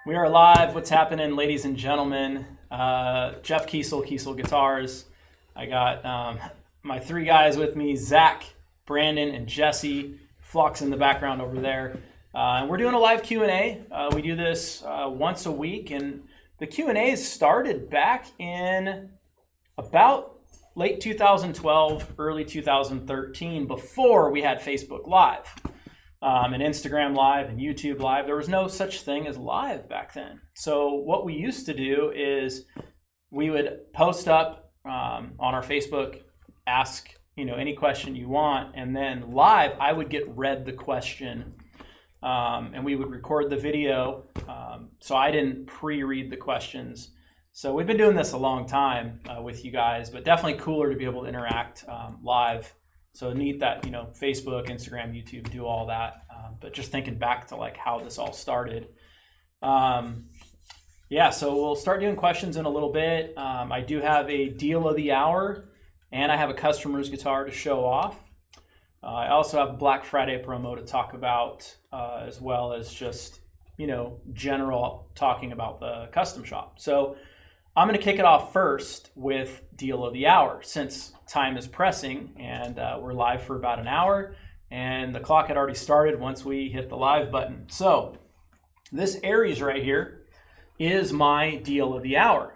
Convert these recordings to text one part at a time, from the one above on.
We are live. What's happening, ladies and gentlemen? Jeff Kiesel Guitars. I got my three guys with me, Zach, Brandon, and Jesse. Flock's in the background over there. And we're doing a live Q&A. We do this once a week, and the Q&As started back in about late 2012, early 2013, before we had Facebook Live. And Instagram Live and YouTube Live. There was no such thing as live back then. So what we used to do is we would post up on our Facebook, ask any question you want, and then live I would get read the question, and we would record the video. So I didn't pre-read the questions. So we've been doing this a long time with you guys, but definitely cooler to be able to interact live. So neat that, Facebook, Instagram, YouTube do all that. But just thinking back to like how this all started. Yeah, so we'll start doing questions in a little bit. I do have a deal of the hour, and I have a customer's guitar to show off. I also have a Black Friday promo to talk about, as well as just, general talking about the custom shop. So I'm going to kick it off first with deal of the hour, since time is pressing, and we're live for about an hour, and the clock had already started once we hit the live button. So this Aries right here is my deal of the hour.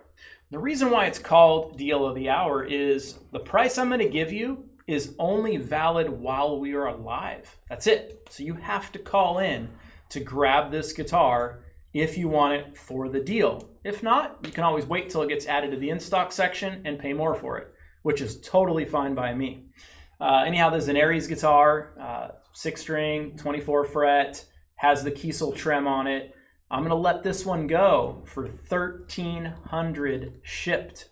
The reason why it's called deal of the hour is the price I'm going to give you is only valid while we are live. That's it. So you have to call in to grab this guitar if you want it for the deal. If not, you can always wait till it gets added to the in-stock section and pay more for it, which is totally fine by me. Anyhow, there's an Aries guitar, 6-string, 24 fret, has the Kiesel trim on it. I'm gonna let this one go for $1,300 shipped.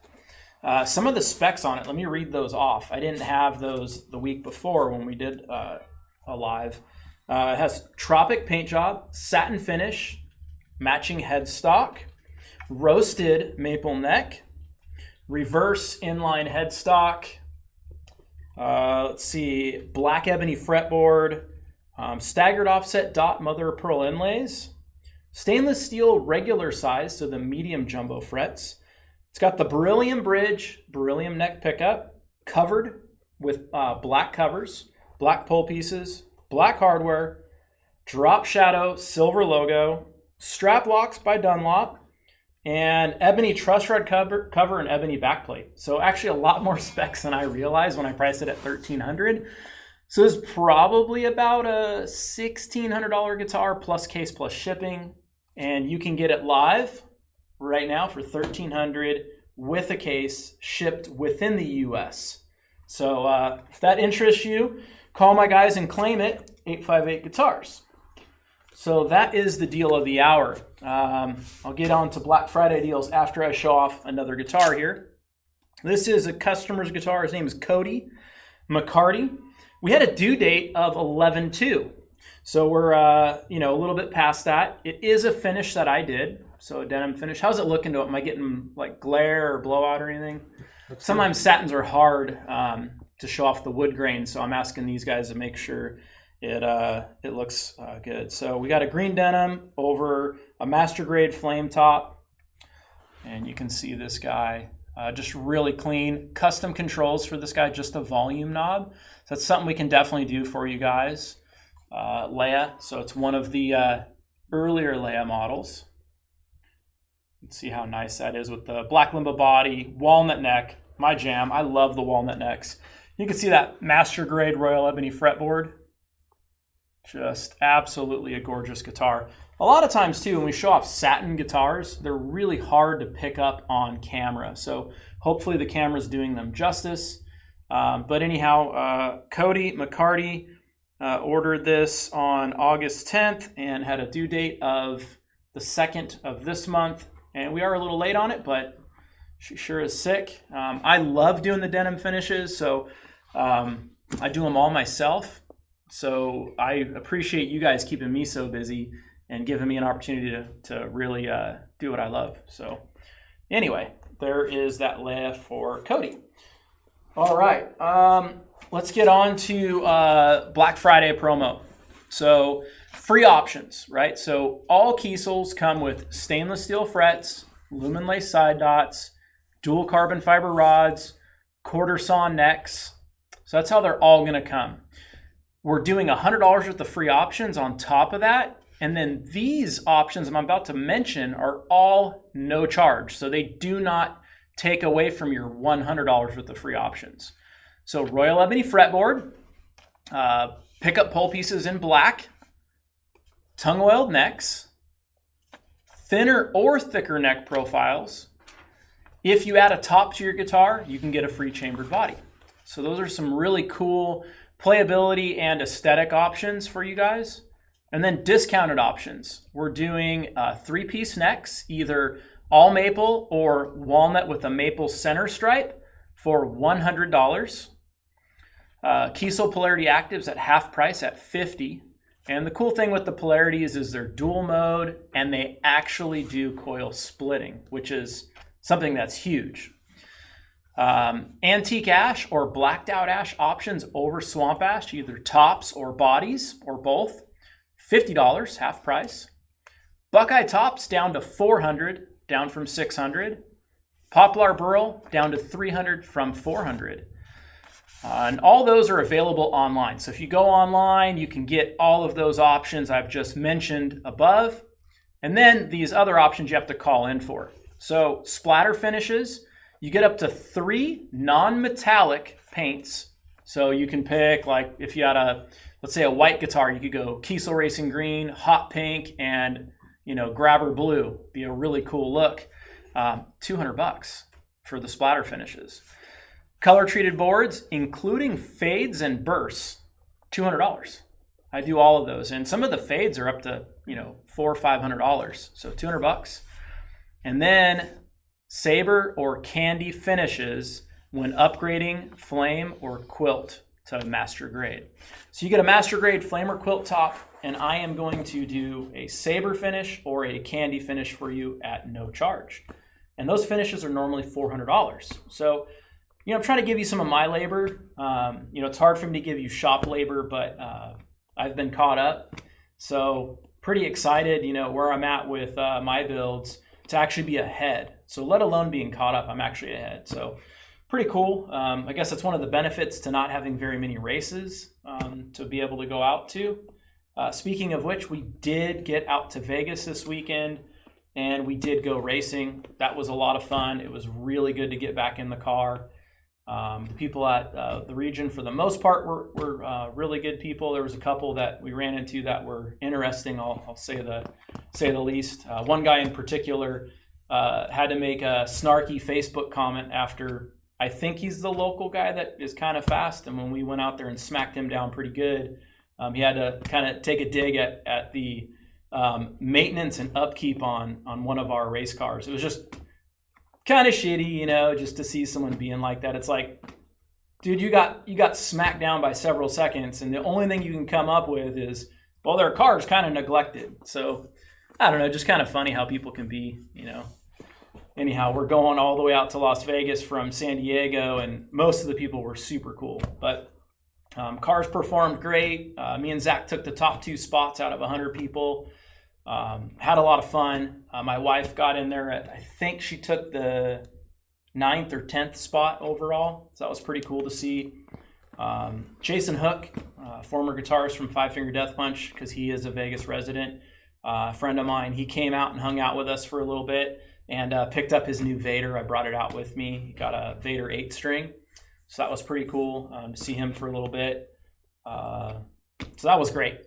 Some of the specs on it, let me read those off. I didn't have those the week before when we did a live. It has Tropic paint job, satin finish, matching headstock, roasted maple neck, reverse inline headstock. Let's see, black ebony fretboard, staggered offset dot mother of pearl inlays, stainless steel regular size, so the medium jumbo frets. It's got the beryllium bridge, beryllium neck pickup, covered with black covers, black pull pieces, black hardware, drop shadow, silver logo, strap locks by Dunlop, and ebony truss rod cover and ebony backplate. So actually a lot more specs than I realized when I priced it at $1,300. So it's probably about a $1,600 guitar plus case plus shipping. And you can get it live right now for $1,300 with a case shipped within the US. So if that interests you, call my guys and claim it, 858 Guitars. So that is the deal of the hour. I'll get on to Black Friday deals after I show off another guitar here. This is a customer's guitar. His name is Cody McCarty. We had a due date of 11/2. So we're a little bit past that. It is a finish that I did. So a denim finish. How's it looking to it? Am I getting like glare or blowout or anything? Sometimes satins are hard to show off the wood grain. So I'm asking these guys to make sure it looks good. So we got a green denim over a master grade flame top, and you can see this guy just really clean. Custom controls for this guy, just a volume knob. So that's something we can definitely do for you guys. Leia, so it's one of the earlier Leia models. Let's see how nice that is with the black limbo body, walnut neck, my jam. I love the walnut necks. You can see that master grade royal ebony fretboard. Just absolutely a gorgeous guitar. A lot of times too, when we show off satin guitars, they're really hard to pick up on camera. So hopefully the camera's doing them justice. But anyhow, Cody McCarty ordered this on August 10th and had a due date of the 2nd of this month. And we are a little late on it, but she sure is sick. I love doing the denim finishes, so I do them all myself. So I appreciate you guys keeping me so busy and giving me an opportunity to really do what I love. So anyway, there is that layout for Cody. All right, let's get on to Black Friday promo. So free options, right? So all Kiesels come with stainless steel frets, lumen lace side dots, dual carbon fiber rods, quarter sawn necks. So that's how they're all going to come. We're doing $100 worth of free options on top of that. And then these options I'm about to mention are all no charge. So they do not take away from your $100 worth of free options. So Royal Ebony fretboard, pickup pole pieces in black, tongue oiled necks, thinner or thicker neck profiles. If you add a top to your guitar, you can get a free chambered body. So those are some really cool playability and aesthetic options for you guys. And then discounted options. We're doing 3-piece necks, either all maple or walnut with a maple center stripe for $100. Kiesel Polarity Actives at half price at $50. And the cool thing with the polarities is they're dual mode and they actually do coil splitting, which is something that's huge. Antique ash or blacked out ash options over swamp ash, either tops or bodies or both, $50, half price. Buckeye tops down to $400, down from $600. Poplar burl down to $300 from $400. And all those are available online. So if you go online, you can get all of those options I've just mentioned above. And then these other options you have to call in for. So splatter finishes, you get up to 3 non-metallic paints. So you can pick, like if you had let's say a white guitar, you could go Kiesel Racing Green, Hot Pink, and Grabber Blue. Be a really cool look. $200 for the splatter finishes. Color treated boards, including fades and bursts, $200. I do all of those, and some of the fades are up to $400 or $500. So $200. And then saber or candy finishes when upgrading flame or quilt to master grade. So you get a master grade flame or quilt top, and I am going to do a saber finish or a candy finish for you at no charge. And those finishes are normally $400. So, I'm trying to give you some of my labor. It's hard for me to give you shop labor, but I've been caught up. So pretty excited, where I'm at with my builds to actually be ahead. So let alone being caught up, I'm actually ahead. So pretty cool. I guess that's one of the benefits to not having very many races to be able to go out to. Speaking of which, we did get out to Vegas this weekend and we did go racing. That was a lot of fun. It was really good to get back in the car. The people at the region, for the most part, were really good people. There was a couple that we ran into that were interesting. I'll say the least. One guy in particular had to make a snarky Facebook comment after. I think he's the local guy that is kind of fast, and when we went out there and smacked him down pretty good, he had to kind of take a dig at the maintenance and upkeep on one of our race cars. It was just kind of shitty, just to see someone being like that. It's like, dude, you got smacked down by several seconds, and the only thing you can come up with is, well, their car's kind of neglected. So I don't know, just kind of funny how people can be, Anyhow, we're going all the way out to Las Vegas from San Diego, and most of the people were super cool. But cars performed great. Me and Zach took the top 2 spots out of 100 people. Had a lot of fun. My wife got in there I think she took the 9th or 10th spot overall. So that was pretty cool to see. Jason Hook, former guitarist from Five Finger Death Punch, because he is a Vegas resident, a friend of mine, he came out and hung out with us for a little bit and picked up his new Vader. I brought it out with me. He got a Vader 8-string. So that was pretty cool to see him for a little bit. So that was great.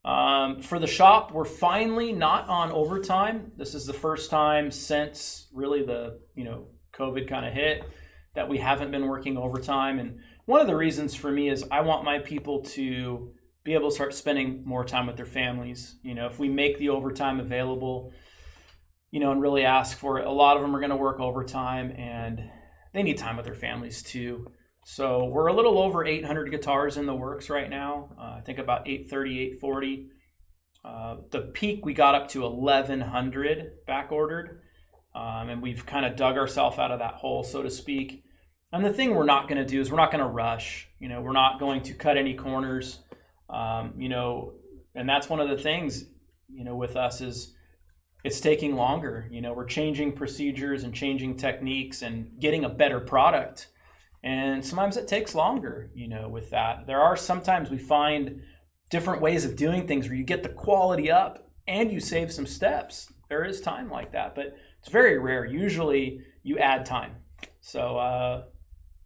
For the shop, we're finally not on overtime. This is the first time since really the COVID kind of hit that we haven't been working overtime. And one of the reasons for me is I want my people to be able to start spending more time with their families. If we make the overtime available, and really ask for it, a lot of them are going to work overtime and they need time with their families too. So we're a little over 800 guitars in the works right now. I think about 830, 840. The peak we got up to 1,100 back ordered. And we've kind of dug ourselves out of that hole, so to speak. And the thing we're not going to do is we're not going to rush. We're not going to cut any corners. And that's one of the things, with us is it's taking longer. We're changing procedures and changing techniques and getting a better product. And sometimes it takes longer, with that. There are sometimes we find different ways of doing things where you get the quality up and you save some steps. There is time like that, but it's very rare. Usually you add time. So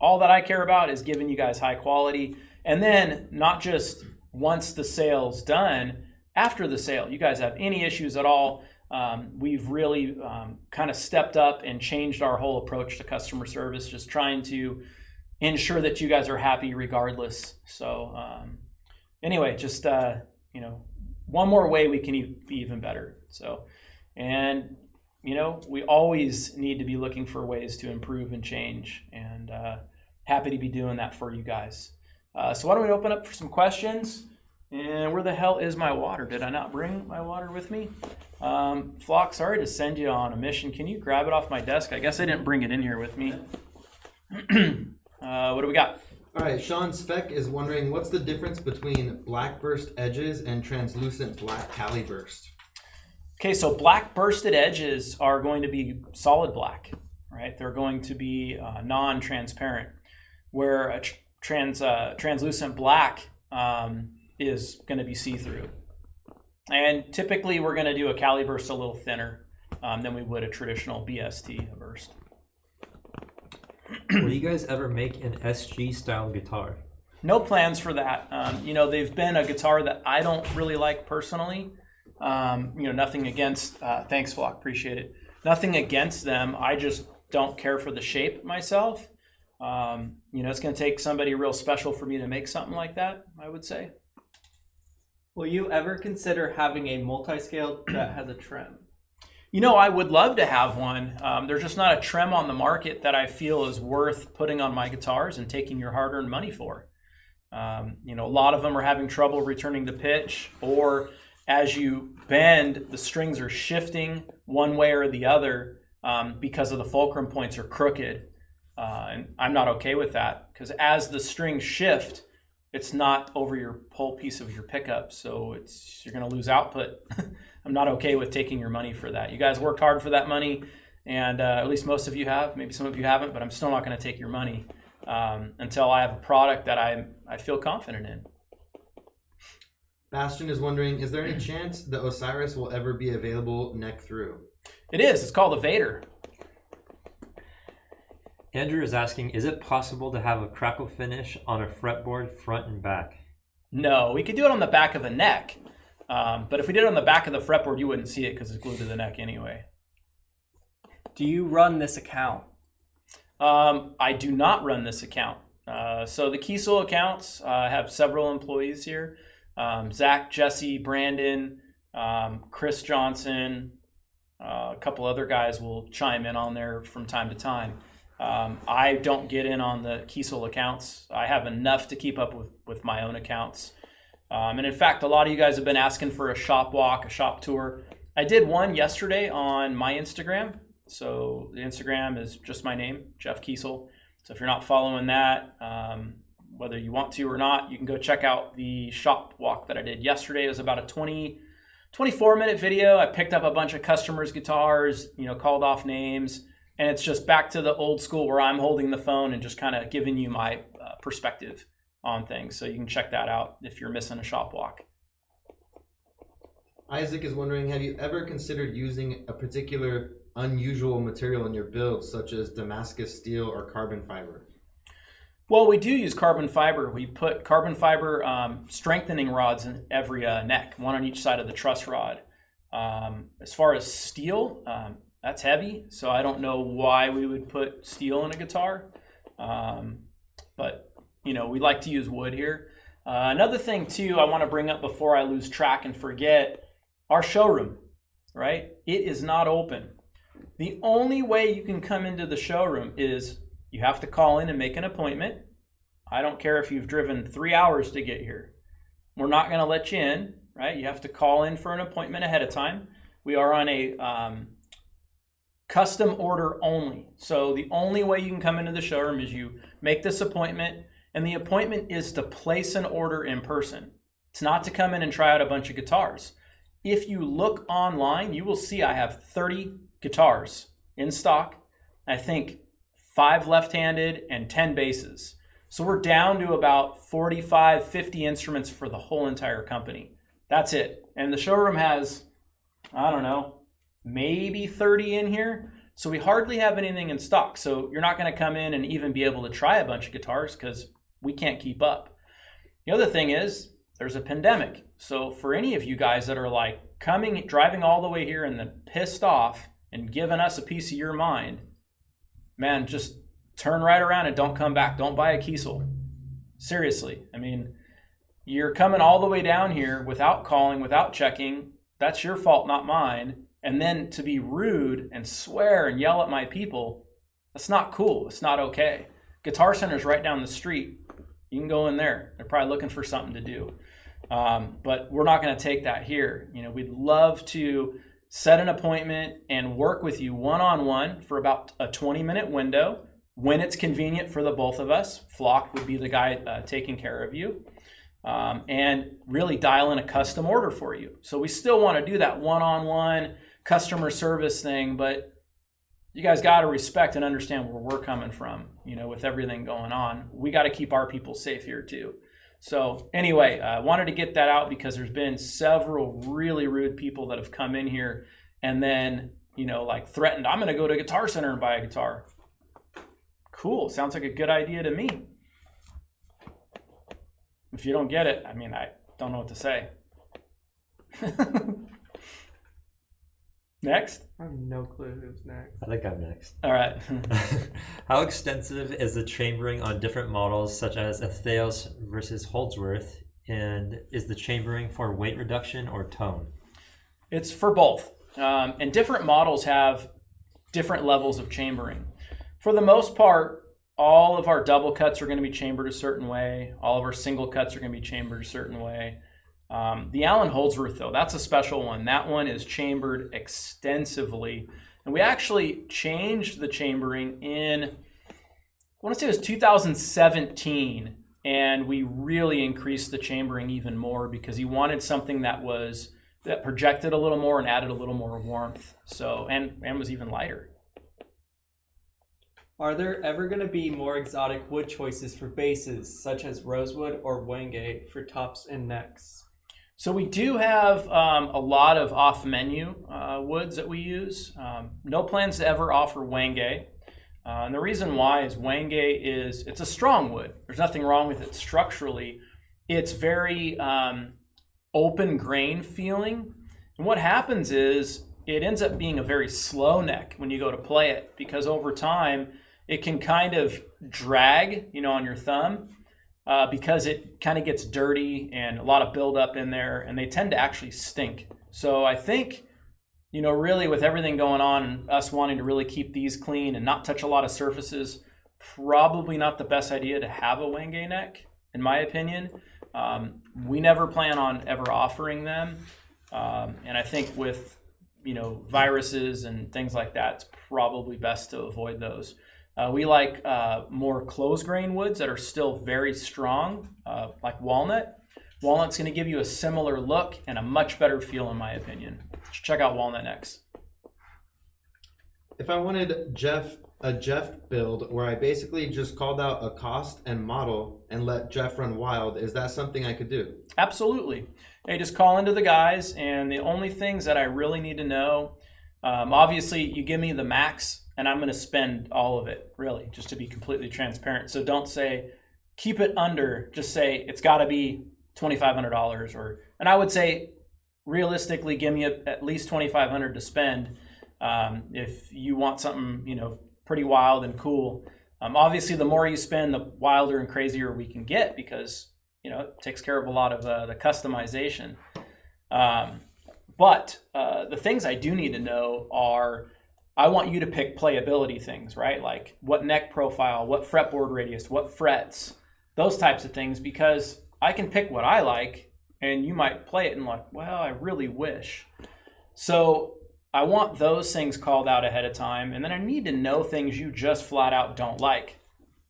all that I care about is giving you guys high quality. And then not just once the sale's done, after the sale, you guys have any issues at all, we've really kind of stepped up and changed our whole approach to customer service, just trying to ensure that you guys are happy regardless. So anyway, just, one more way we can be even better. So, and, we always need to be looking for ways to improve and change, and happy to be doing that for you guys. So why don't we open up for some questions? And where the hell is my water? Did I not bring my water with me? Flock, sorry to send you on a mission. Can you grab it off my desk? I guess I didn't bring it in here with me. What do we got? All right, Sean Speck is wondering, what's the difference between black burst edges and translucent black Cali burst? Okay, so black bursted edges are going to be solid black, right? They're going to be non-transparent, where a translucent black is going to be see-through. And typically we're going to do a Cali burst a little thinner than we would a traditional BST burst. Will you guys ever make an SG style guitar? No plans for that. They've been a guitar that I don't really like personally. Nothing against, thanks Flock, appreciate it. Nothing against them. I just don't care for the shape myself. It's going to take somebody real special for me to make something like that, I would say. Will you ever consider having a multi-scale that has a trem? I would love to have one. There's just not a trem on the market that I feel is worth putting on my guitars and taking your hard-earned money for. A lot of them are having trouble returning the pitch, or as you bend, the strings are shifting one way or the other because of the fulcrum points are crooked. And I'm not okay with that, because as the strings shift, it's not over your whole piece of your pickup, so you're going to lose output. I'm not okay with taking your money for that. You guys worked hard for that money, and at least most of you have. Maybe some of you haven't, but I'm still not going to take your money until I have a product that I feel confident in. Bastian is wondering, is there any chance the Osiris will ever be available neck through? It is. It's called a Vader. Andrew is asking, is it possible to have a Crackle finish on a fretboard front and back? No, we could do it on the back of the neck. But if we did it on the back of the fretboard, you wouldn't see it because it's glued to the neck anyway. Do you run this account? I do not run this account. So the Kiesel accounts have several employees here. Zach, Jesse, Brandon, Chris Johnson, a couple other guys will chime in on there from time to time. I don't get in on the Kiesel accounts. I have enough to keep up with my own accounts. And in fact, a lot of you guys have been asking for a shop walk, a shop tour. I did one yesterday on my Instagram. So the Instagram is just my name, Jeff Kiesel. So if you're not following that, whether you want to or not, you can go check out the shop walk that I did yesterday. It was about a 24-minute video. I picked up a bunch of customers' guitars, called off names. And it's just back to the old school where I'm holding the phone and just kind of giving you my perspective on things. So you can check that out if you're missing a shop walk. Isaac is wondering, have you ever considered using a particular unusual material in your build, such as Damascus steel or carbon fiber? Well, we do use carbon fiber. We put carbon fiber strengthening rods in every neck, one on each side of the truss rod. As far as steel, that's heavy, so I don't know why we would put steel in a guitar. But, we like to use wood here. Another thing, too, I want to bring up before I lose track and forget, our showroom, right? It is not open. The only way you can come into the showroom is you have to call in and make an appointment. I don't care if you've driven 3 hours to get here. We're not going to let you in, right? You have to call in for an appointment ahead of time. We are on a custom order only. So the only way you can come into the showroom is you make this appointment, and the appointment is to place an order in person. It's not to come in and try out a bunch of guitars. If you look online, you will see I have 30 guitars in stock. I think 5 left-handed and 10 basses. So we're down to about 45, 50 instruments for the whole entire company. That's it. And the showroom has, I don't know, maybe 30 in here. So we hardly have anything in stock. So you're not going to come in and even be able to try a bunch of guitars because we can't keep up. The other thing is there's a pandemic. So for any of you guys that are like driving all the way here and then pissed off and giving us a piece of your mind, man, just turn right around and don't come back. Don't buy a Kiesel. Seriously. I mean, you're coming all the way down here without calling, without checking. That's your fault, not mine. And then to be rude and swear and yell at my people, that's not cool. It's not okay. Guitar Center's right down the street. You can go in there. They're probably looking for something to do. But we're not going to take that here. You know, we'd love to set an appointment and work with you one-on-one for about a 20-minute window when it's convenient for the both of us. Flock would be the guy taking care of you. And really dial in a custom order for you. So we still want to do that one-on-one customer service thing, but you guys got to respect and understand where we're coming from, you know, with everything going on. We got to keep our people safe here too. So anyway, I wanted to get that out because there's been several really rude people that have come in here and then, you know, like threatened, I'm going to go to Guitar Center and buy a guitar. Cool. Sounds like a good idea to me. If you don't get it, I mean, I don't know what to say. Next. I have no clue who's next. I think I'm next. All right. How extensive is the chambering on different models, such as a Thales versus Holdsworth? And is the chambering for weight reduction or tone? It's for both. And different models have different levels of chambering. For the most part, all of our double cuts are going to be chambered a certain way. All of our single cuts are going to be chambered a certain way. The Allen Holdsworth, though, that's a special one. That one is chambered extensively. And we actually changed the chambering in, I want to say it was 2017. And we really increased the chambering even more because he wanted something that projected a little more and added a little more warmth. So, and was even lighter. Are there ever going to be more exotic wood choices for basses, such as Rosewood or Wenge for tops and necks? So we do have a lot of off-menu woods that we use. No plans to ever offer Wenge. And the reason why is Wenge it's a strong wood. There's nothing wrong with it structurally. It's very open grain feeling. And what happens is it ends up being a very slow neck when you go to play it because over time it can kind of drag, you know, on your thumb. Because it kind of gets dirty and a lot of buildup in there, and they tend to actually stink. So I think, you know, really with everything going on and us wanting to really keep these clean and not touch a lot of surfaces, probably not the best idea to have a Wenge neck, in my opinion. We never plan on ever offering them. And I think with, you know, viruses and things like that, it's probably best to avoid those. We like more closed grain woods that are still very strong, like walnut. Walnut's going to give you a similar look and a much better feel, in my opinion. Check out walnut necks. If I wanted a Jeff build where I basically just called out a cost and model and let Jeff run wild, is that something I could do? Absolutely. Hey, just call into the guys, and the only things that I really need to know, obviously you give me the max, and I'm going to spend all of it, really, just to be completely transparent. So don't say, keep it under, just say it's got to be $2,500. And I would say, realistically, give me at least $2,500 to spend if you want something, you know, pretty wild and cool. Obviously, the more you spend, the wilder and crazier we can get because, you know, it takes care of a lot of the customization. But the things I do need to know are, I want you to pick playability things, right? Like what neck profile, what fretboard radius, what frets, those types of things, because I can pick what I like and you might play it and like, well, I really wish. So I want those things called out ahead of time. And then I need to know things you just flat out don't like.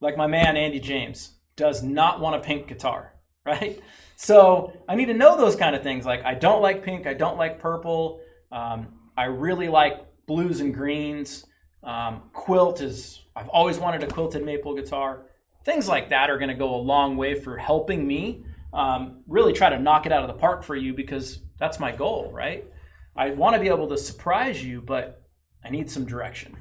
Like my man, Andy James, does not want a pink guitar, right? So I need to know those kind of things. Like I don't like pink, I don't like purple. I really like blues and greens. Quilt is, I've always wanted a quilted maple guitar. Things like that are going to go a long way for helping me really try to knock it out of the park for you, because that's my goal, right? I want to be able to surprise you, but I need some direction.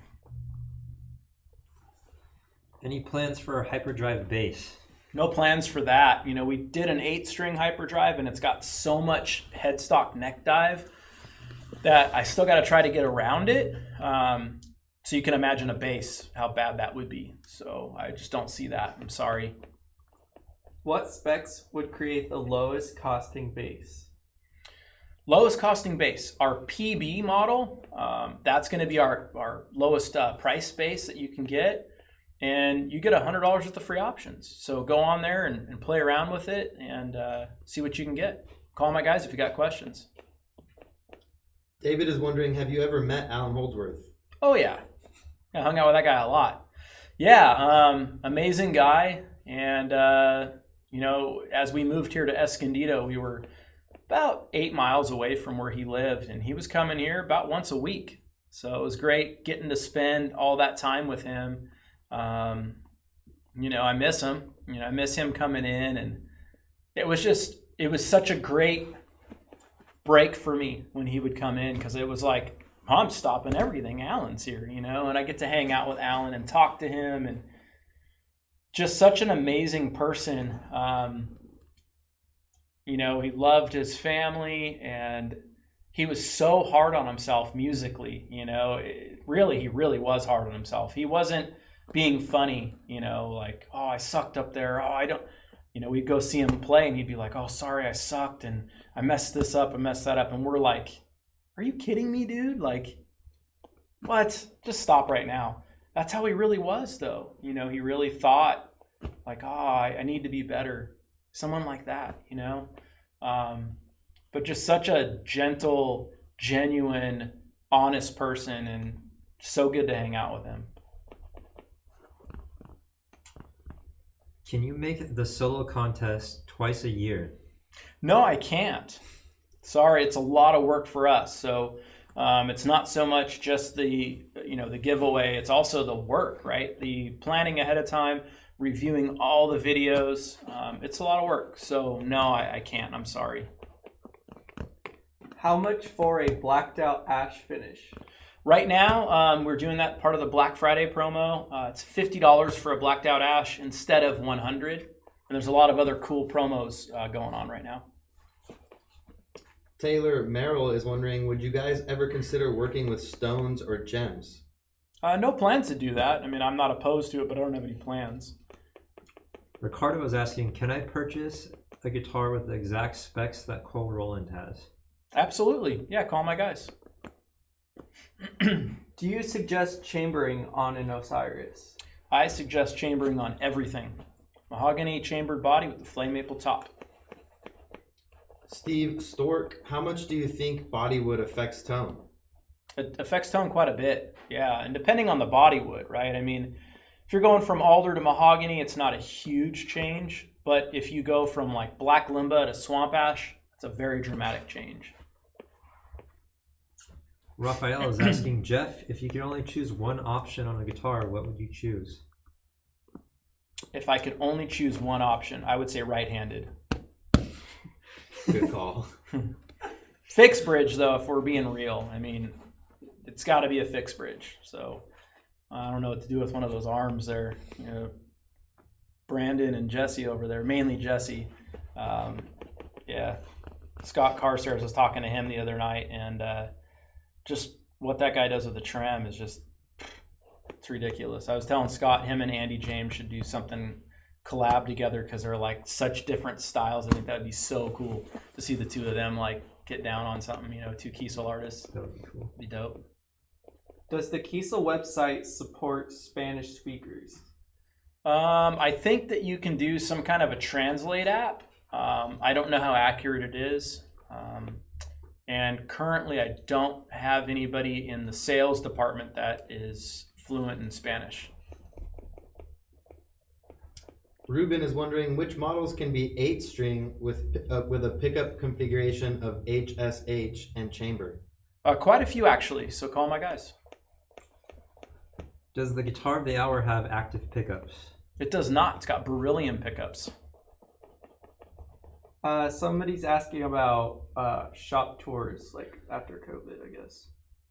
Any plans for a Hyperdrive bass? No plans for that. You know, we did an 8-string Hyperdrive and it's got so much headstock neck dive that I still got to try to get around it. So you can imagine a bass, how bad that would be. So I just don't see that. I'm sorry. What specs would create the lowest costing bass? Lowest costing bass, our PB model, that's going to be our lowest price bass that you can get. And you get $100 worth of free options. So go on there and play around with it and see what you can get. Call my guys if you got questions. David is wondering, have you ever met Alan Holdsworth? Oh, yeah. I hung out with that guy a lot. Yeah, amazing guy. And, you know, as we moved here to Escondido, we were about 8 miles away from where he lived. And he was coming here about once a week. So it was great getting to spend all that time with him. You know, I miss him. You know, I miss him coming in. And it was such a great break for me when he would come in, because it was like, I'm stopping everything. Alan's here, you know, and I get to hang out with Alan and talk to him, and just such an amazing person. You know, he loved his family and he was so hard on himself musically, you know, he really was hard on himself. He wasn't being funny, you know, like, oh, I sucked up there. Oh, I don't, you know, we'd go see him play and he'd be like, oh, sorry, I sucked and I messed this up, I messed that up. And we're like, are you kidding me, dude? Like, what? Just stop right now. That's how he really was, though. You know, he really thought, like, oh, I need to be better. Someone like that, you know? But just such a gentle, genuine, honest person, and so good to hang out with him. Can you make the solo contest twice a year? No, I can't. Sorry, it's a lot of work for us. So it's not so much just the giveaway. It's also the work, right? The planning ahead of time, reviewing all the videos. It's a lot of work. So no, I can't. I'm sorry. How much for a blacked out ash finish? Right now, we're doing that part of the Black Friday promo. It's $50 for a blacked out ash instead of $100. And there's a lot of other cool promos going on right now. Taylor Merrill is wondering, would you guys ever consider working with stones or gems? No plans to do that. I mean, I'm not opposed to it, but I don't have any plans. Ricardo was asking, can I purchase a guitar with the exact specs that Cole Roland has? Absolutely. Yeah, call my guys. Do you suggest chambering on an Osiris? I suggest chambering on everything. Mahogany chambered body with the flame maple top. Steve Stork, how much do you think Bodywood affects tone? It affects tone quite a bit, yeah. And depending on the bodywood, right? I mean, if you're going from alder to mahogany, it's not a huge change. But if you go from like black limba to swamp ash, it's a very dramatic change. Raphael is asking, Jeff, if you could only choose one option on a guitar, what would you choose? If I could only choose one option, I would say right-handed. Good call. Fixed bridge, though, if we're being real. I mean, it's got to be a fixed bridge. So I don't know what to do with one of those arms there. You know, Brandon and Jesse over there, mainly Jesse. Yeah, Scott Carstairs was talking to him the other night, and just what that guy does with the trem is just, it's ridiculous. I was telling Scott, him and Andy James should do something collab together because they're like such different styles. I think that'd be so cool to see the two of them like get down on something, you know, two Kiesel artists. That would be cool. Be dope. Does the Kiesel website support Spanish speakers? I think that you can do some kind of a translate app. I don't know how accurate it is. And currently I don't have anybody in the sales department that is fluent in Spanish. Ruben is wondering which models can be 8-string with a pickup configuration of HSH and chamber. Quite a few actually, so call my guys. Does the Guitar of the Hour have active pickups? It does not. It's got beryllium pickups. Somebody's asking about shop tours, like after COVID, I guess.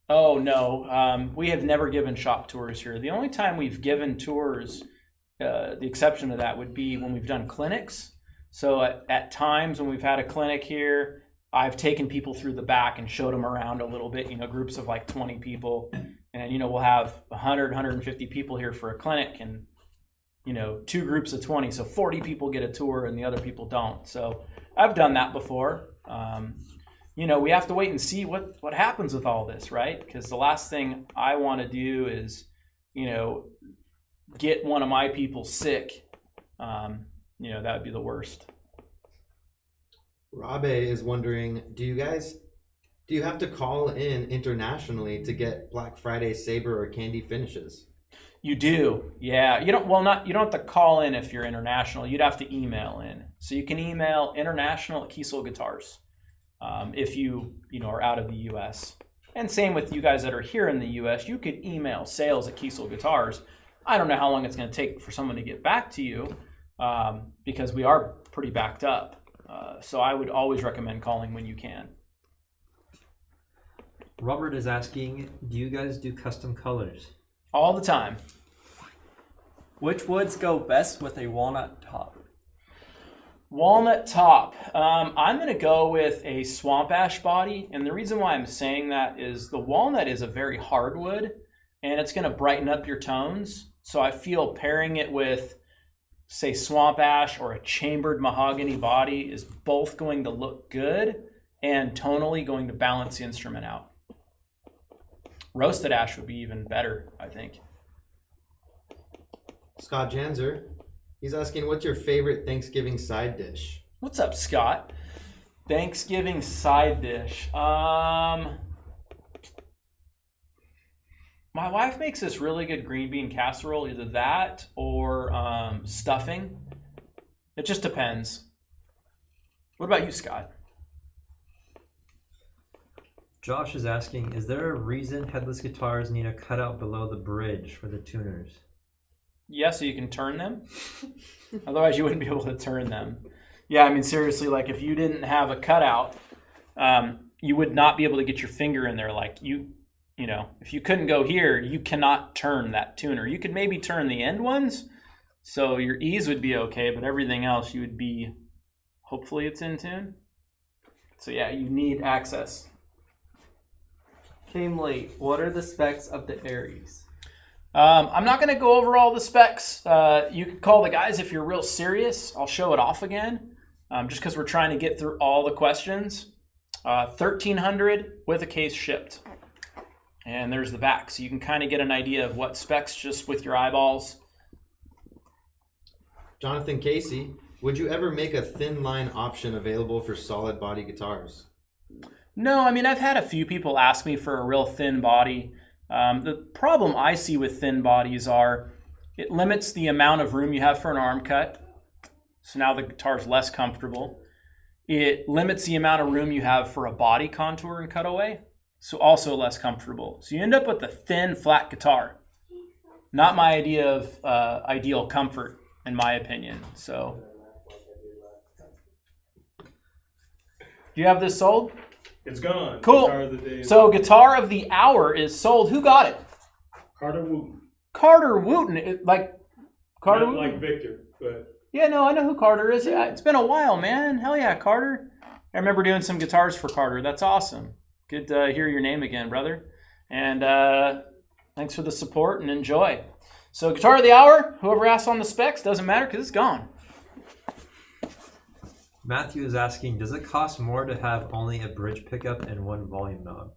Oh, no. We have never given shop tours here. The only time we've given tours, the exception to that would be when we've done clinics. So at times when we've had a clinic here, I've taken people through the back and showed them around a little bit, groups of like 20 people. And, we'll have 100, 150 people here for a clinic and, 2 groups of 20. So 40 people get a tour and the other people don't. So I've done that before. We have to wait and see what happens with all this, right? Because the last thing I want to do is, get one of my people sick. That would be the worst. Rabe is wondering, do you have to call in internationally to get Black Friday Sabre or Candy finishes? You do, yeah. You don't have to call in if you're international. You'd have to email in. So you can email international@Kiesel Guitars if you are out of the U.S. And same with you guys that are here in the U.S. You could email sales@Kiesel Guitars. I don't know how long it's going to take for someone to get back to you because we are pretty backed up. So I would always recommend calling when you can. Robert is asking, do you guys do custom colors? All the time. Which woods go best with a walnut top? Walnut top. I'm going to go with a swamp ash body. And the reason why I'm saying that is the walnut is a very hard wood and it's going to brighten up your tones. So I feel pairing it with, say, swamp ash or a chambered mahogany body is both going to look good and tonally going to balance the instrument out. Roasted ash would be even better, I think. Scott Janzer, he's asking, what's your favorite Thanksgiving side dish? What's up, Scott? Thanksgiving side dish. My wife makes this really good green bean casserole, either that or stuffing. It just depends. What about you, Scott? Josh is asking, is there a reason headless guitars need a cutout below the bridge for the tuners? Yeah, so you can turn them. Otherwise, you wouldn't be able to turn them. Yeah, I mean, seriously, like if you didn't have a cutout, you would not be able to get your finger in there. Like if you couldn't go here, you cannot turn that tuner. You could maybe turn the end ones, so your E's would be okay, but everything else you would be, hopefully it's in tune. So yeah, you need access. Came late. What are the specs of the Aries? I'm not going to go over all the specs. You can call the guys if you're real serious. I'll show it off again, just because we're trying to get through all the questions. 1,300 with a case shipped. And there's the back, so you can kind of get an idea of what specs just with your eyeballs. Jonathan Casey, would you ever make a thin line option available for solid body guitars? No, I mean, I've had a few people ask me for a real thin body. The problem I see with thin bodies are it limits the amount of room you have for an arm cut. So now the guitar's less comfortable. It limits the amount of room you have for a body contour and cutaway. So also less comfortable. So you end up with a thin, flat guitar. Not my idea of ideal comfort, in my opinion. So, do you have this sold? It's gone. Cool. Guitar of the day. So Guitar of the Hour is sold. Who got it? Carter Wooten. Carter Wooten. Carter Not Wooten? like Victor, but Yeah, no, I know who Carter is. It's been a while, man. Hell yeah, Carter. I remember doing some guitars for Carter. That's awesome. Good to hear your name again, brother. And thanks for the support and enjoy. So Guitar of the Hour, whoever asks on the specs, doesn't matter because it's gone. Matthew is asking, does it cost more to have only a bridge pickup and one volume knob?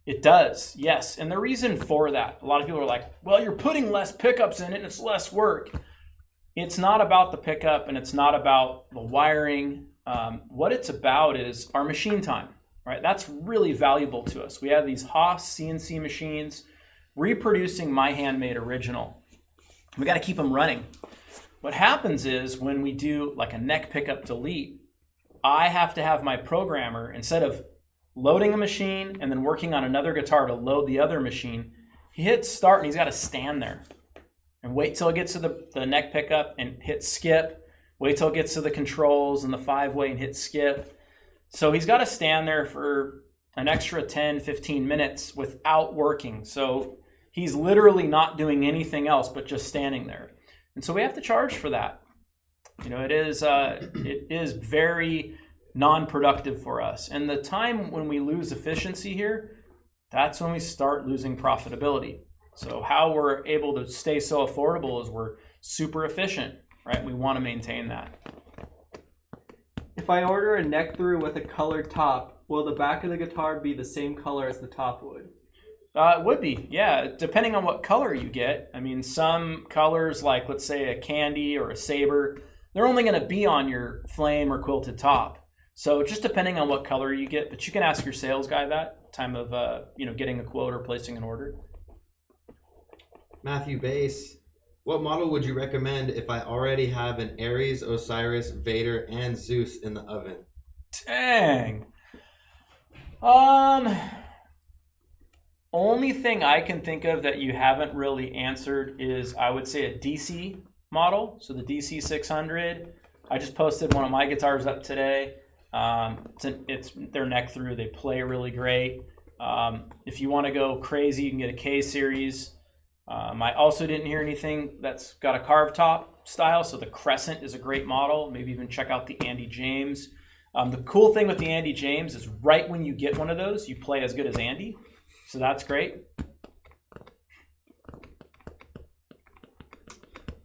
It does, yes. And the reason for that, a lot of people are like, well, you're putting less pickups in it and it's less work. It's not about the pickup and it's not about the wiring. What it's about is our machine time, right? That's really valuable to us. We have these Haas CNC machines reproducing my handmade original. We got to keep them running. What happens is when we do like a neck pickup delete, I have to have my programmer, instead of loading a machine and then working on another guitar to load the other machine, he hits start and he's got to stand there and wait till it gets to the neck pickup and hit skip, wait till it gets to the controls and the 5-way and hit skip. So he's got to stand there for an extra 10, 15 minutes without working. So he's literally not doing anything else but just standing there. And so we have to charge for that. You know, it is very non-productive for us. And the time when we lose efficiency here, that's when we start losing profitability. So how we're able to stay so affordable is we're super efficient, right? We want to maintain that. If I order a neck through with a colored top, will the back of the guitar be the same color as the top would? It would be, yeah, depending on what color you get. I mean, some colors, like let's say a candy or a saber, they're only going to be on your flame or quilted top. So just depending on what color you get, but you can ask your sales guy that time of getting a quote or placing an order. Matthew Bass, what model would you recommend if I already have an Aries, Osiris, Vader, and Zeus in the oven? Dang. Only thing I can think of that you haven't really answered is, I would say, a DC model. So the DC 600. I just posted one of my guitars up today. It's their neck through. They play really great. If you want to go crazy, you can get a K series. I also didn't hear anything that's got a carved top style. So the Crescent is a great model. Maybe even check out the Andy James. The cool thing with the Andy James is right when you get one of those, you play as good as Andy. So that's great.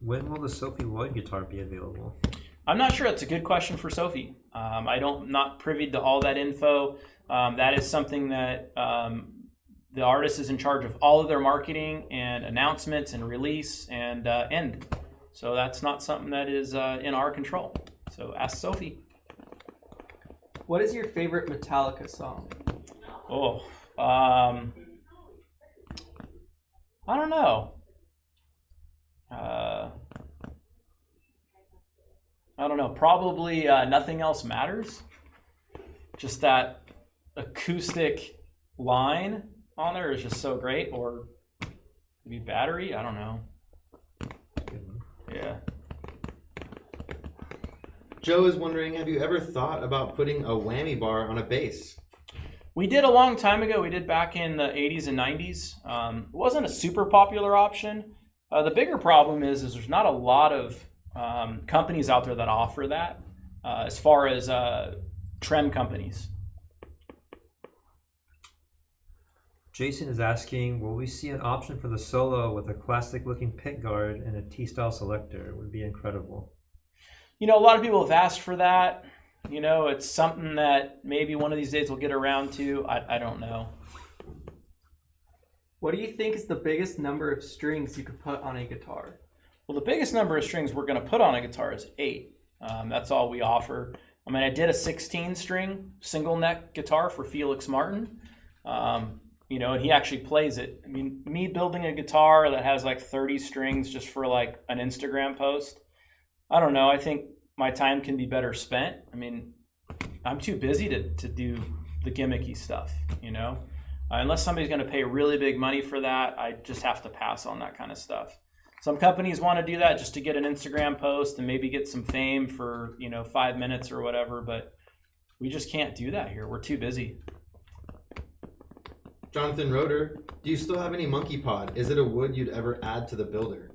When will the Sophie Lloyd guitar be available? I'm not sure. That's a good question for Sophie. Not privy to all that info. That is something that the artist is in charge of all of their marketing and announcements and release and end. So that's not something that is in our control. So ask Sophie. What is your favorite Metallica song? I don't know. I don't know. Probably Nothing Else Matters. Just that acoustic line on there is just so great. Or maybe Battery. I don't know. Yeah. Joe is wondering, have you ever thought about putting a whammy bar on a bass? We did a long time ago. We did back in the 80s and 90s. It wasn't a super popular option. The bigger problem is there's not a lot of companies out there that offer that as far as trem companies. Jason is asking, will we see an option for the solo with a classic looking pick guard and a T-style selector? It would be incredible. You know, a lot of people have asked for that. You know, it's something that maybe one of these days we'll get around to. I don't know. What do you think is the biggest number of strings you could put on a guitar? Well, the biggest number of strings we're going to put on a guitar is 8. That's all we offer. I mean, I did a 16-string single neck guitar for Felix Martin. And he actually plays it. I mean, me building a guitar that has like 30 strings just for like an Instagram post, I don't know. I think my time can be better spent. I mean, I'm too busy to do the gimmicky stuff, unless somebody's going to pay really big money for that. I just have to pass on that kind of stuff. Some companies want to do that just to get an Instagram post and maybe get some fame for, 5 minutes or whatever, but we just can't do that here. We're too busy. Jonathan Roeder, do you still have any monkey pod? Is it a wood you'd ever add to the builder?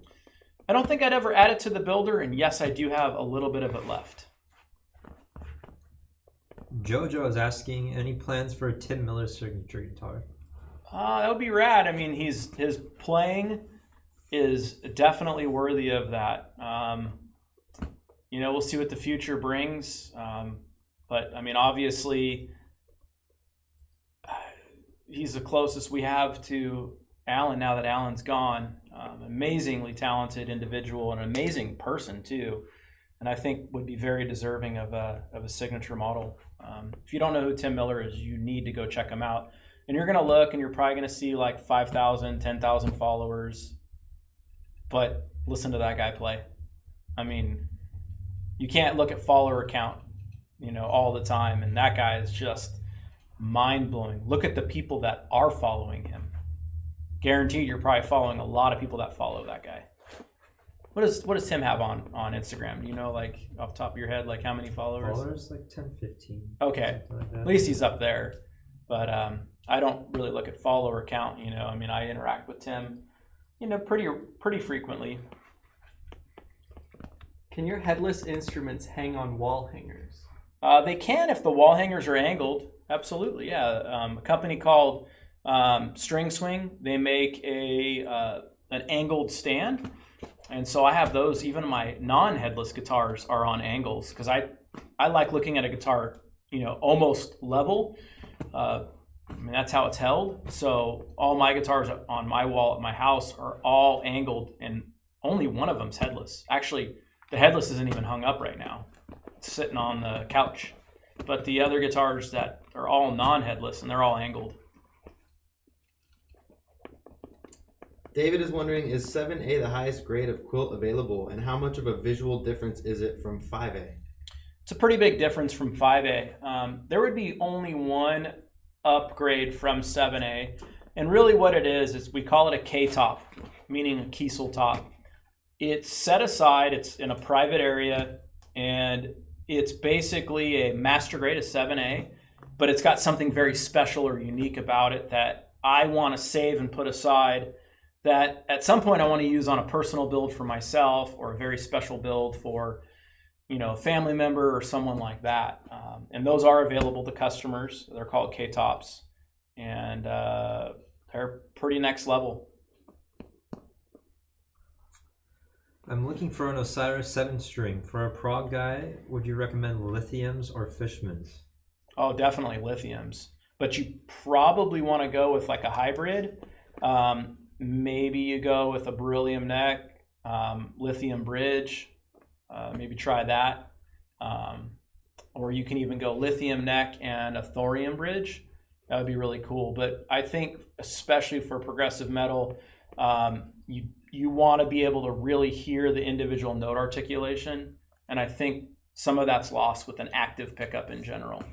I don't think I'd ever add it to the builder, and yes, I do have a little bit of it left. Jojo is asking, any plans for a Tim Miller signature guitar? That would be rad. I mean, his playing is definitely worthy of that. We'll see what the future brings. But I mean, obviously, he's the closest we have to Alan now that Alan's gone. Amazingly talented individual and an amazing person too, and I think would be very deserving of a signature model. If you don't know who Tim Miller is, you need to go check him out. And you're gonna look, and you're probably gonna see like 5,000, 10,000 followers. But listen to that guy play. I mean, you can't look at follower count, all the time. And that guy is just mind blowing. Look at the people that are following him. Guaranteed, you're probably following a lot of people that follow that guy. What does Tim have on Instagram? Do you know, like off the top of your head, like how many followers? Followers like 10, 15. Okay, Like that. at least he's up there. But I don't really look at follower count. I mean, I interact with Tim, pretty frequently. Can your headless instruments hang on wall hangers? They can if the wall hangers are angled. Absolutely, yeah. A company called String Swing. They make an angled stand. And so I have those. Even my non-headless guitars are on angles because I like looking at a guitar, almost level. I mean, that's how it's held. So all my guitars on my wall at my house are all angled, and only one of them's headless. Actually, the headless isn't even hung up right now. It's sitting on the couch. But the other guitars that are all non-headless, and they're all angled. David is wondering, is 7A the highest grade of Quilt available, and how much of a visual difference is it from 5A? It's a pretty big difference from 5A. There would be only one upgrade from 7A, and really what it is we call it a K-top, meaning a Kiesel top. It's set aside, it's in a private area, and it's basically a master grade of 7A, but it's got something very special or unique about it that I want to save and put aside, that at some point I want to use on a personal build for myself or a very special build for, a family member or someone like that. And those are available to customers. They're called K-tops, and they're pretty next level. I'm looking for an Osiris 7-string. For a prog guy, would you recommend lithiums or Fishmans? Oh, definitely lithiums. But you probably want to go with like a hybrid. Maybe you go with a beryllium neck, lithium bridge. Maybe try that. Or you can even go lithium neck and a thorium bridge. That would be really cool. But I think especially for progressive metal, you want to be able to really hear the individual note articulation. And I think some of that's lost with an active pickup in general.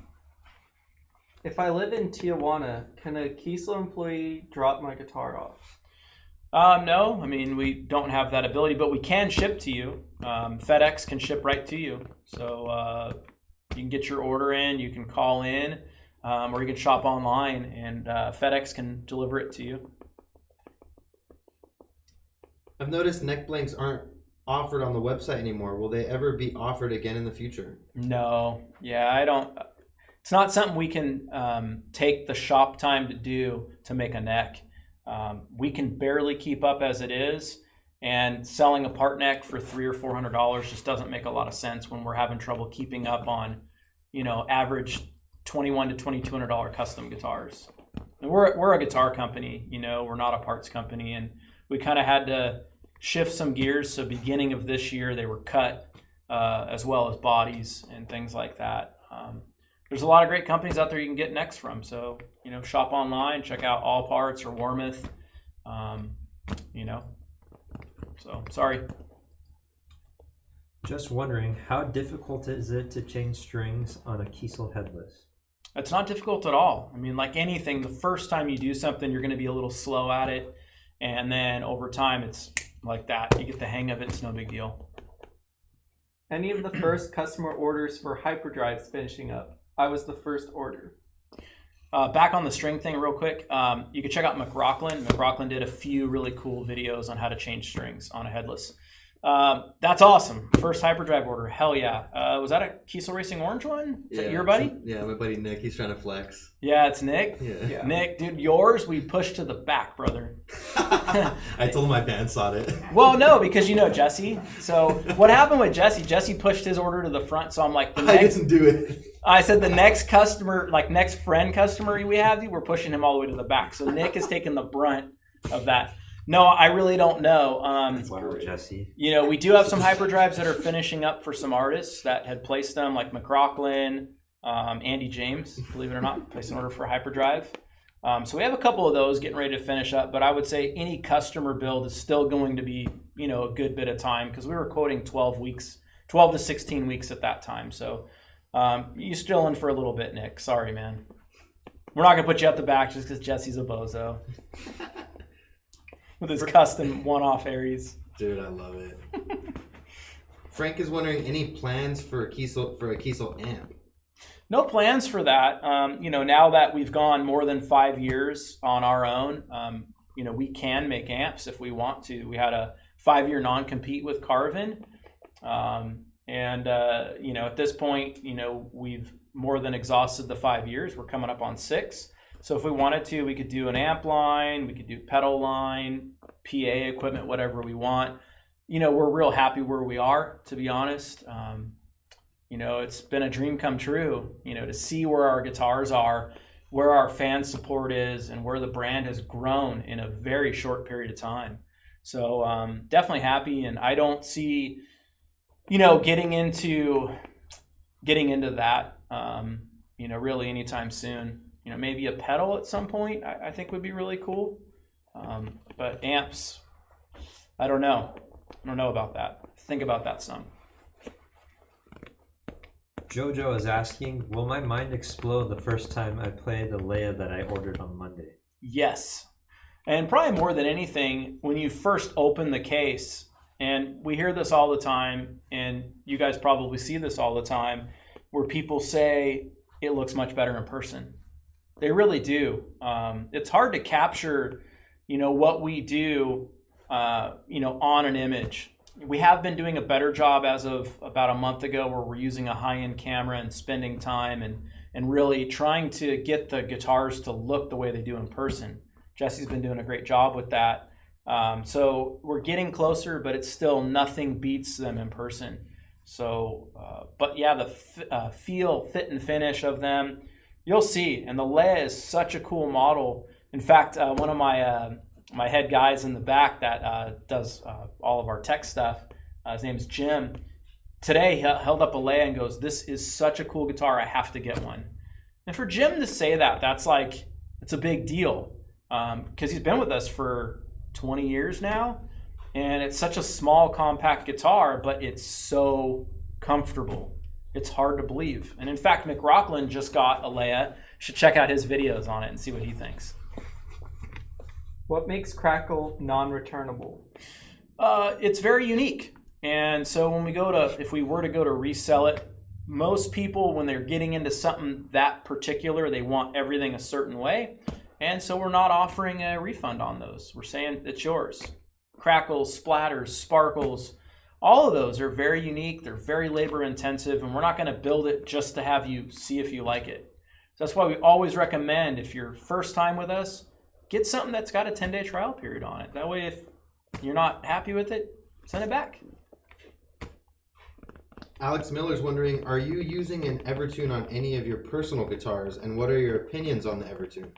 If I live in Tijuana, can a Kiesel employee drop my guitar off? No, I mean, we don't have that ability, but we can ship to you. FedEx can ship right to you. So you can get your order in, you can call in, or you can shop online, and FedEx can deliver it to you. I've noticed neck blanks aren't offered on the website anymore. Will they ever be offered again in the future? No, yeah, I don't. It's not something we can take the shop time to do to make a neck. We can barely keep up as it is, and selling a part neck for $300 or $400 just doesn't make a lot of sense when we're having trouble keeping up on, average $2,100 to $2,200 custom guitars. And we're a guitar company, we're not a parts company, and we kind of had to shift some gears. So beginning of this year, they were cut, as well as bodies and things like that. There's a lot of great companies out there you can get necks from. So, shop online, check out All Parts or Warmouth. So sorry. Just wondering, how difficult is it to change strings on a Kiesel headless? It's not difficult at all. I mean, like anything, the first time you do something, you're going to be a little slow at it. And then over time, it's like that. You get the hang of it. It's no big deal. Any of the first customer orders for Hyperdrives finishing up? I was the first order. Back on the string thing real quick, you can check out McRocklin. McRocklin did a few really cool videos on how to change strings on a headless. That's awesome. First Hyperdrive order, hell yeah. Was that a Kiesel Racing Orange one? Is that your buddy? Yeah, my buddy Nick. He's trying to flex. Yeah, it's Nick. Yeah. Nick, dude, yours we pushed to the back, brother. I told him my band saw it. Well, no, because Jesse. So what happened with Jesse? Jesse pushed his order to the front, so I'm like, I didn't do it. I said the next customer, like next friend customer we have, we're pushing him all the way to the back. So Nick is taking the brunt of that. No, I really don't know. Jesse. We do have some Hyperdrives that are finishing up for some artists that had placed them, like McRocklin, Andy James, believe it or not, placed an order for Hyperdrive. So we have a couple of those getting ready to finish up, but I would say any customer build is still going to be, a good bit of time because we were quoting 12 to 16 weeks at that time. So you're still in for a little bit, Nick. Sorry, man. We're not going to put you at the back just because Jesse's a bozo with his custom one-off Aries. Dude, I love it. Frank is wondering, any plans for a Kiesel amp? No plans for that. Now that we've gone more than 5 years on our own, we can make amps if we want to. We had a 5-year non-compete with Carvin. At this point, we've more than exhausted the 5 years. We're coming up on 6. So if we wanted to, we could do an amp line, we could do pedal line, PA equipment, whatever we want. We're real happy where we are, to be honest. It's been a dream come true, to see where our guitars are, where our fan support is, and where the brand has grown in a very short period of time. So definitely happy, and I don't see, getting into that, really anytime soon. Maybe a pedal at some point I think would be really cool. But amps, I don't know. I don't know about that. Think about that some. Jojo is asking, will my mind explode the first time I play the Leia that I ordered on Monday? Yes. And probably more than anything, when you first open the case, and we hear this all the time, and you guys probably see this all the time, where people say it looks much better in person. They really do. It's hard to capture, what we do, on an image. We have been doing a better job as of about a month ago where we're using a high-end camera and spending time and really trying to get the guitars to look the way they do in person. Jesse's been doing a great job with that. So we're getting closer, but it's still nothing beats them in person. So, but yeah, the feel, fit, and finish of them, you'll see. And the Leia is such a cool model. In fact, one of my head guys in the back that does all of our tech stuff, his name's Jim. Today he held up a Leia and goes, "This is such a cool guitar, I have to get one." And for Jim to say that, it's a big deal because he's been with us for 20 years now, and it's such a small, compact guitar, but it's so comfortable. It's hard to believe. And in fact, McRockland just got a Leia. Should check out his videos on it and see what he thinks. What makes Crackle non-returnable? It's very unique. And so when if we were to go to resell it, most people, when they're getting into something that particular, they want everything a certain way. And so we're not offering a refund on those. We're saying it's yours. Crackles, splatters, sparkles, all of those are very unique. They're very labor intensive, and we're not going to build it just to have you see if you like it. So that's why we always recommend, if you're first time with us, get something that's got a 10-day trial period on it. That way, if you're not happy with it, send it back. Alex Miller's wondering, are you using an Evertune on any of your personal guitars, and what are your opinions on the Evertune?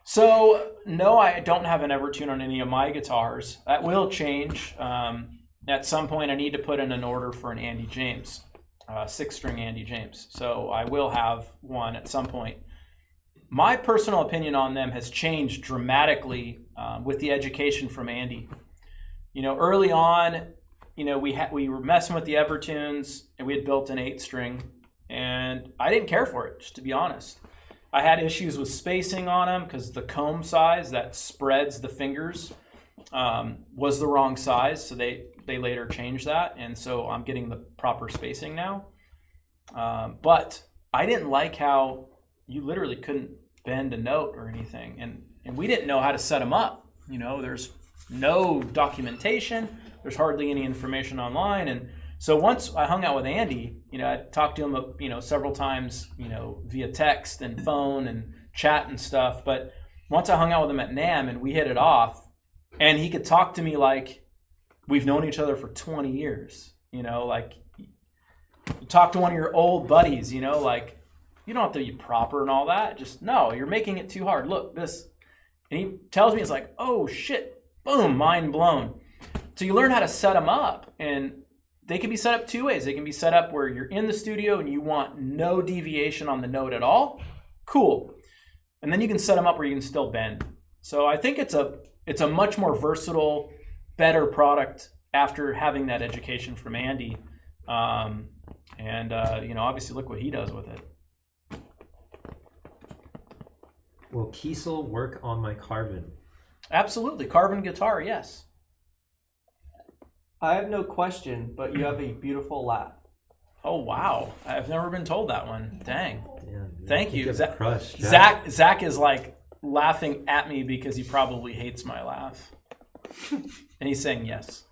So, no, I don't have an Evertune on any of my guitars. That will change. At some point, I need to put in an order for an Andy James, 6-string Andy James. So I will have one at some point. My personal opinion on them has changed dramatically with the education from Andy. Early on, we were messing with the Evertunes, and we had built an 8-string, and I didn't care for it, just to be honest. I had issues with spacing on them because the comb size that spreads the fingers was the wrong size, so they later changed that, and so I'm getting the proper spacing now. But I didn't like how you literally couldn't bend a note or anything, and we didn't know how to set them up. There's no documentation, there's hardly any information online, and so once I hung out with Andy, I talked to him, several times, via text and phone and chat and stuff. But once I hung out with him at NAMM and we hit it off, and he could talk to me like we've known each other for 20 years, like you talk to one of your old buddies, like you don't have to be proper and all that. Just, no, you're making it too hard. Look, this. And he tells me, it's like, oh shit, boom, mind blown. So you learn how to set them up, and they can be set up two ways. They can be set up where you're in the studio and you want no deviation on the note at all. Cool. and then you can set them up where you can still bend. So I think it's a much more versatile, better product after having that education from Andy. Obviously look what he does with it. Will Kiesel work on my Carbon? Absolutely. Carbon guitar, yes. I have no question, but you have a beautiful laugh. Oh, wow. I've never been told that one. Dang. Damn, Thank you. Crushed, Zach is like laughing at me because he probably hates my laugh. And he's saying yes.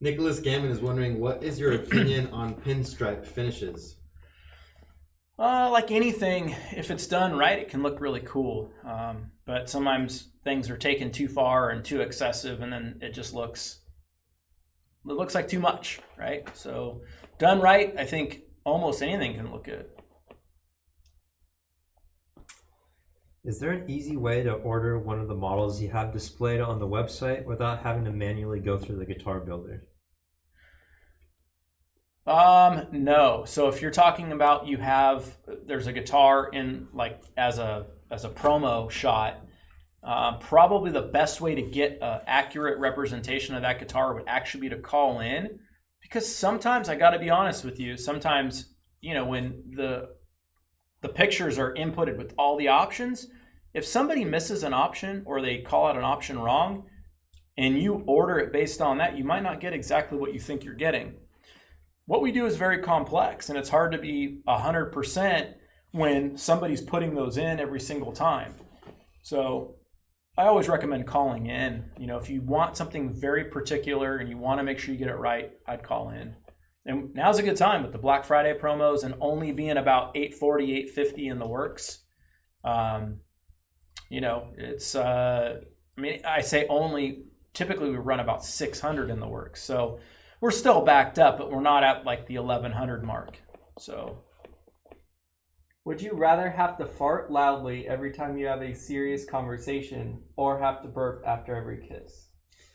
Nicholas Gammon is wondering, what is your opinion on pinstripe finishes? Like anything, if it's done right, it can look really cool. But sometimes things are taken too far and too excessive, and then it just looks like too much, right? So done right, I think almost anything can look good. Is there an easy way to order one of the models you have displayed on the website without having to manually go through the guitar builder? No. So if you're talking about there's a guitar in like as a promo shot, probably the best way to get an accurate representation of that guitar would actually be to call in, because sometimes I got to be honest with you. Sometimes, when the pictures are inputted with all the options, if somebody misses an option or they call out an option wrong and you order it based on that, you might not get exactly what you think you're getting. What we do is very complex, and it's hard to be 100% when somebody's putting those in every single time. So I always recommend calling in. If you want something very particular and you want to make sure you get it right, I'd call in. And now's a good time with the Black Friday promos and only being about $840, $850 in the works. It's, I say only, typically we run about 600 in the works. So we're still backed up, but we're not at like the 1100 mark. So. Would you rather have to fart loudly every time you have a serious conversation or have to burp after every kiss?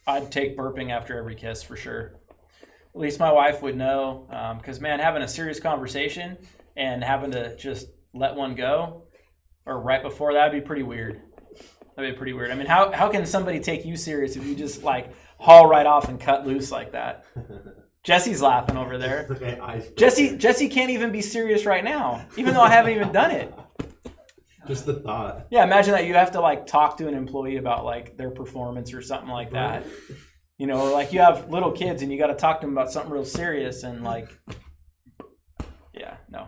I'd take burping after every kiss for sure. At least my wife would know, because having a serious conversation and having to just let one go, or right before that, would be pretty weird. That'd be pretty weird. I mean, how can somebody take you serious if you just like haul right off and cut loose like that? Jesse's laughing over there. Jesse can't even be serious right now, even though I haven't even done it. Just the thought. Yeah, imagine that you have to like talk to an employee about like their performance or something like that. Or like you have little kids and you got to talk to them about something real serious and like, yeah, no.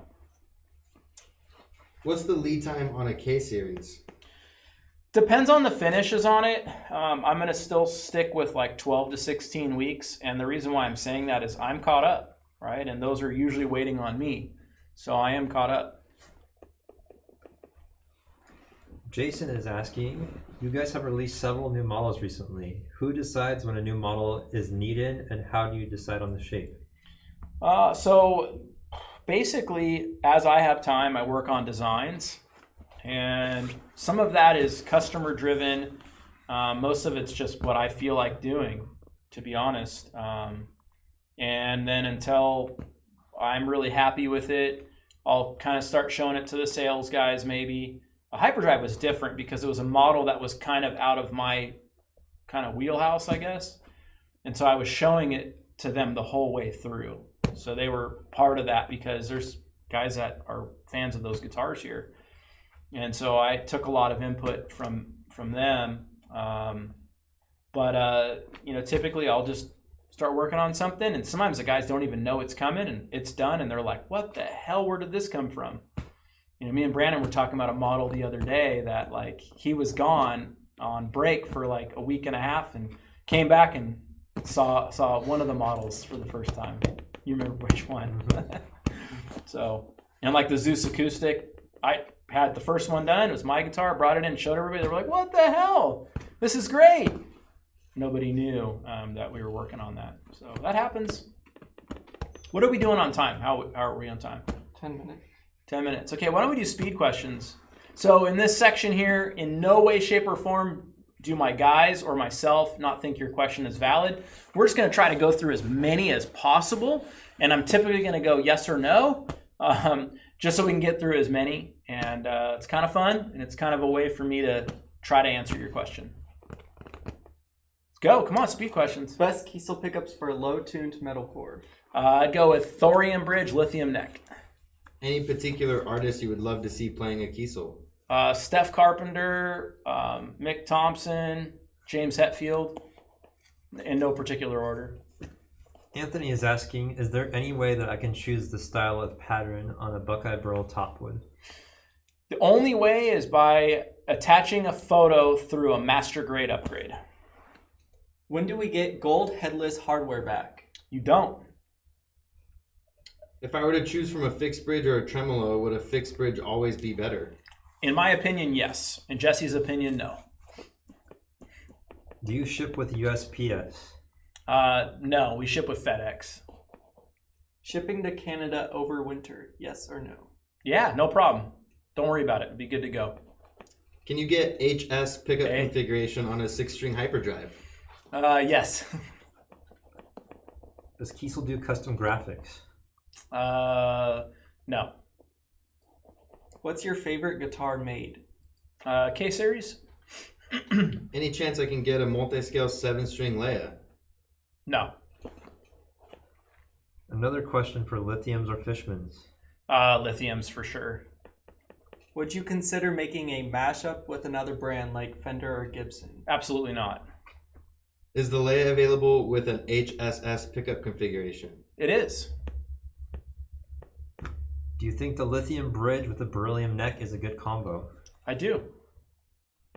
What's the lead time on a K series? Depends on the finishes on it. I'm going to still stick with like 12 to 16 weeks. And the reason why I'm saying that is I'm caught up, right? And those are usually waiting on me. So I am caught up. Jason is asking, you guys have released several new models recently. Who decides when a new model is needed and how do you decide on the shape? So basically, as I have time, I work on designs. And some of that is customer driven. Most of it's just what I feel like doing, to be honest. And then until I'm really happy with it, I'll kind of start showing it to the sales guys maybe. A Hyperdrive was different because it was a model that was kind of out of my kind of wheelhouse, I guess. And so I was showing it to them the whole way through. So they were part of that because there's guys that are fans of those guitars here. And so I took a lot of input from them. Typically I'll just start working on something. And sometimes the guys don't even know it's coming and it's done. And they're like, what the hell, where did this come from? Me and Brandon were talking about a model the other day that like he was gone on break for like a week and a half and came back and saw one of the models for the first time. You remember which one? So, and like the Zeus acoustic, I had the first one done. It was my guitar, brought it in, showed everybody. They were like, what the hell? This is great. Nobody knew that we were working on that. So that happens. What are we doing on time? How are we on time? 10 minutes. 10 minutes. Okay, why don't we do speed questions? So in this section here, in no way, shape, or form do my guys or myself not think your question is valid. We're just going to try to go through as many as possible, and I'm typically going to go yes or no. just so we can get through as many. And it's kind of fun, and it's kind of a way for me to try to answer your question. Let's go. Come on, speed questions. Best Kiesel pickups for low-tuned metalcore. I'd go with thorium bridge, lithium neck. Any particular artist you would love to see playing a Kiesel? Steph Carpenter, Mick Thompson, James Hetfield, in no particular order. Anthony is asking, is there any way that I can choose the style of pattern on a Buckeye Burl topwood? The only way is by attaching a photo through a master grade upgrade. When do we get gold headless hardware back? You don't. If I were to choose from a fixed bridge or a tremolo, would a fixed bridge always be better? In my opinion, yes. In Jesse's opinion, no. Do you ship with USPS? No, we ship with FedEx. Shipping to Canada over winter, yes or no? Yeah, no problem. Don't worry about it. It'll be good to go. Can you get HS pickup Hey. configuration on a 6-string hyperdrive? Yes. Does Kiesel do custom graphics? No. What's your favorite guitar made? K-Series? Any chance I can get a multi-scale 7-string Leia? No. Another question for lithiums or Fishmans. Lithiums for sure. Would you consider making a mashup with another brand like Fender or Gibson? Absolutely not. Is the Leia available with an HSS pickup configuration? It is. Do you think the lithium bridge with the beryllium neck is a good combo? I do.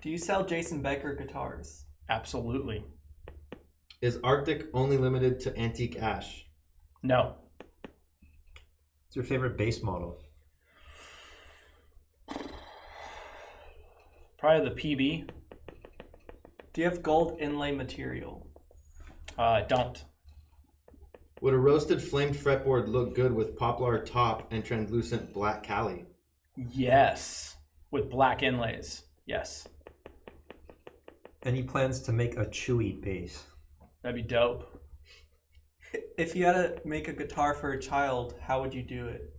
Do you sell Jason Becker guitars? Absolutely. Is Arctic only limited to antique ash? No. What's your favorite bass model? Probably the PB. Do you have gold inlay material? Don't. Would a roasted flamed fretboard look good with poplar top and translucent black Cali? Yes. With black inlays. Yes. Any plans to make a chewy bass? That'd be dope. If you had to make a guitar for a child, how would you do it?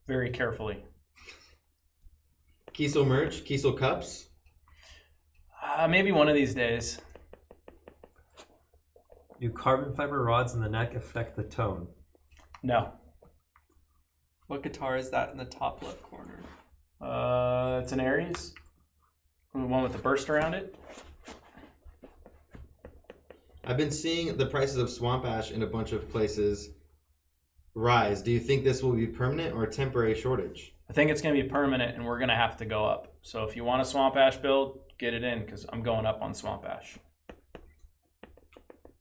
Very carefully. Kiesel merch? Kiesel cups? Maybe one of these days. Do carbon fiber rods in the neck affect the tone? No. What guitar is that in the top left corner? It's an Aries. The one with the burst around it. I've been seeing the prices of swamp ash in a bunch of places rise. Do you think this will be permanent or a temporary shortage? I think it's going to be permanent, and we're going to have to go up. So if you want a swamp ash build, get it in, because I'm going up on swamp ash.